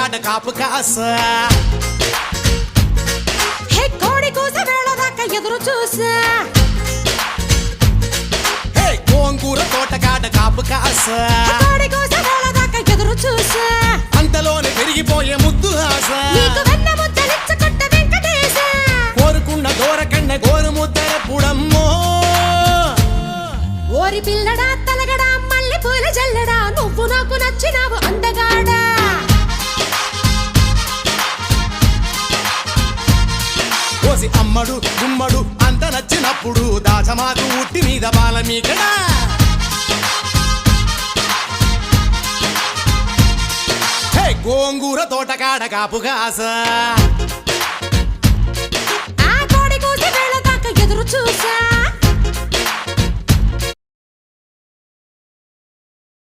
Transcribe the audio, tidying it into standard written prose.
తోటకాడ కాపు కాస హే కోడి కూస వేళ దాకా ఎదురు చూసా హే గోంగూర తోటకాడ కాపు కాస కోడి కూస వేళ దాకా ఎదురు చూసా అంతలోనే పెరిగిపోయే ముద్దు ఆశ నీకు వెన్న ముద్దలిచ్చుకుంట వెంకటేశ కోరుకున్న దూరకన్న గోరు ముద్దర పుడమ్మో ఓరి పిల్లడా తలగడా మల్లె పూల జల్లడా నువ్వు నాకు నచ్చినావు అందగాడా కోసి అమ్మడు గుమ్మడు అంత నచ్చినప్పుడు దాచమాకు ఉట్టి మీద బాల మీకడా హే గోంగూర తోటకాడ కాపు కాస ఆ కోడి కూస వేళ దాకా ఎదురు చూసా